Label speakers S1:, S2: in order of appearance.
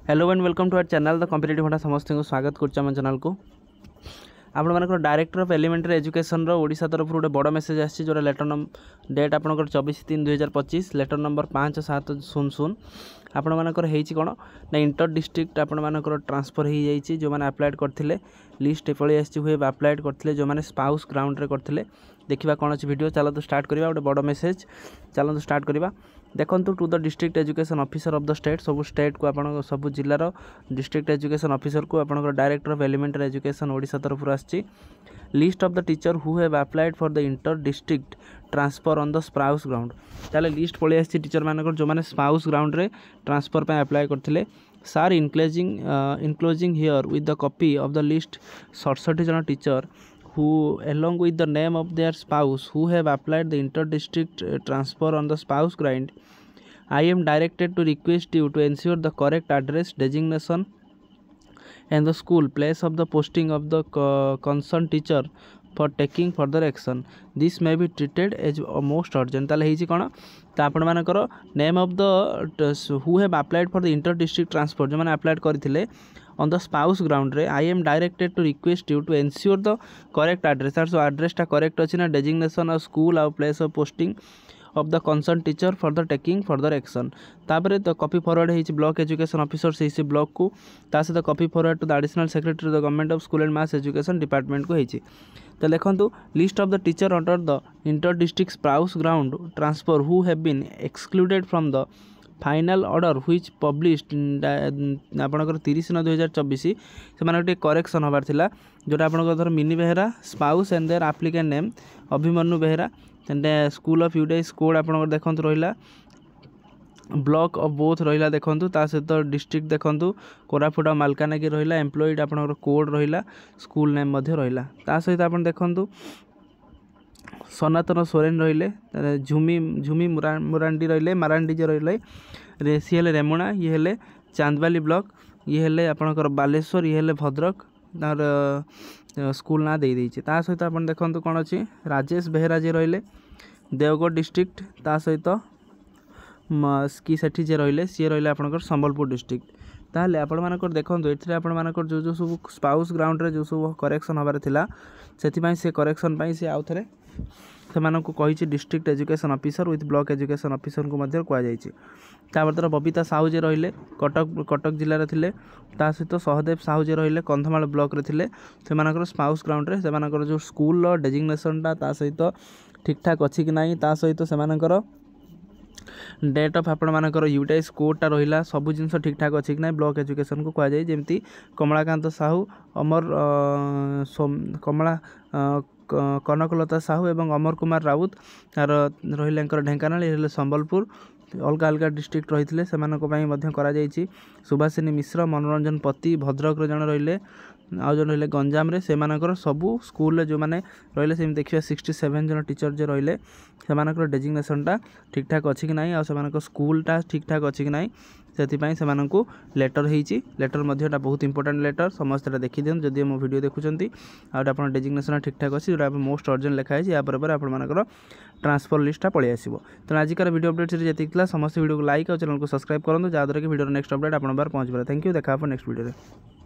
S1: Hello and welcome to our channel the competitive hunter समस्त को स्वागत कर चैनल को आपण मानक director of elementary education Odisha तरफ गोटे बड़ मेसेज आसी जो लेटर डेट आपंकर 24/3/2025 लेटर नंबर 5700 आपण मानकर होती कौन ना इंटर डिस्ट्रिक्ट आपण मानकर ट्रांसफर हो जाइए जो मैंने अप्लाइड करते लिस्ट पलि आसी हुए अप्लाइड करते जो मैंने स्पाउस ग्राउंड रे करते देखा कौन अच्छी वीडियो चलो तो स्टार्ट करवा गोटे बड़ मेसेज चलो तो स्टार्ट करवा देखो to the district education officer of the state सब स्टेट को आप सब जिलार डिस्ट्रिक्ट एजुकेशन ऑफिसर को आप director of elementary education Odisha तरफ आसी list of the teacher who have applied for the inter district transfer on the spouse ground ताले लिस्ट पलि आसी टीचर मानकर जो मैंने स्पाउस ग्राउंड रे ट्रांसफर पे अप्लाई करते सार enclosing herewith the copy of the list 67 जन teacher who along with the name of their spouse who have applied the inter-district transfer on the spouse ground, I am directed to request you to ensure the correct address designation and the school place of the posting of the concerned teacher for taking further action. This may be treated as most urgent. ताले हेची कोन ता आपण मानकर name of the who have applied for the inter district transfer जो मैंने applied करथिले on the spouse ground रे I am directed to request you to ensure the correct address तार सो एड्रेस टा करेक्ट अछि ना डेजिग्नेशन ऑफ स्कूल और place of posting of the concerned teacher for the taking further action तापरे तो copy forward है block education officer से block को ता सहित copy forward to the additional secretary the government of school and mass education department को होती तो देखो list of the teacher under the inter district spouse ground transfer who have been excluded from the final order which published आपणकर 30/9/2024 से गोटे correction हबार थिला जोटा आपणकर धर Mini Behera spouse and their applicant name Abhimanyu Behera school of UDISE code आपणकर देखंतु रहिला ब्लॉक ऑफ बोथ रहिला देखंतु ता सहित डिस्ट्रिक्ट देखंतु कोरापुट मालकानगिरी रहिला एम्प्लॉयड आपणकर कोड रहिला स्कूल नेम मध्ये रहिला ता सहित आपण देखंतु सनातन सोरेन रहिले झुमी मुरांडी रहिले मारांडी जे रहिले सी हेले रेमुणा ये हेले चांदबाली ब्लॉक ये हेले आपणकर बालेश्वर ये हेले भद्रक तार स्कूल ना दे देइछे ता सहित आपण देखंतु कोन अछि राजेश बेहेरा जे रहिले देवगढ़ डिस्ट्रिक्ट ता सहित की सेठी जे रहिले सी रहिले आपणकर संबलपुर डिस्ट्रिक्ट ताहले आपण मानकर देखंतु एथिरे आपण मानकर जो जो सब स्पाउस ग्राउंड रे जो सब करेक्शन हबार थिला सेति पई से करेक्शन पई से आउथरे सेमानकु कहिछि district education officer with block education officer को मध्य कह जाइछि तापर बबीता साहू जे रहिले कटक जिल्ला रे थिले ता सहित सहदेव साहू जे रहिले कंधमाल ब्लॉक रे थिले सेमानकर स्पाउस ग्राउंड रे सेमानकर जो स्कूल रो डेजिग्नेशन ता सहित ठीक ठाक अछि कि नाही ता सहित सेमानकर डेट ऑफ आपण मानकर यूटाइस कोडटा रहिला सब जिनस ठीक ठाक अच्छी कि ना ब्लॉक एजुकेशन को कह जाए जमती कमलाकांत साहू अमर कमला कनकलता साहू एवं अमर कुमार राउत रहिले ढेंकानाल संबलपुर अलग अलग डिस्ट्रिक्ट रही से सुभाषिनी मिश्र मनोरंजन पति भद्रक जन रहिले आउ जन रहिले गंजाम रे से सबू स्कूल जो मैंने रहिले से देखिए 67 जन टीचर जो रहिले से डेजिग्नेशन टा ठीक ठाक अच्छी कि ना आ स्कूलटा ठीक ठाक अच्छी कि ना से लेटर होती लेटर मध्य बहुत इंपोर्टेंट लेटर समस्त देखी दिखाँ जदि मो वीडियो देखुंत आप डेजिग्नेशन ठीक ठाक अच्छी जो मोस्ट अर्जेंट लिखाई यापर आपर ट्रांसफर लिस्टा पलि आसो तेना आजिकार वीडियो अपडेट से जी समस्त वीडियो को लाइक और चैनल को सब्सक्राइब करूँ जहाँद्वारा कि वीडियो नेक्स्ट अपडेट आप पहुँच पाए थैंक यू देखा नेक्स्ट वीडियो।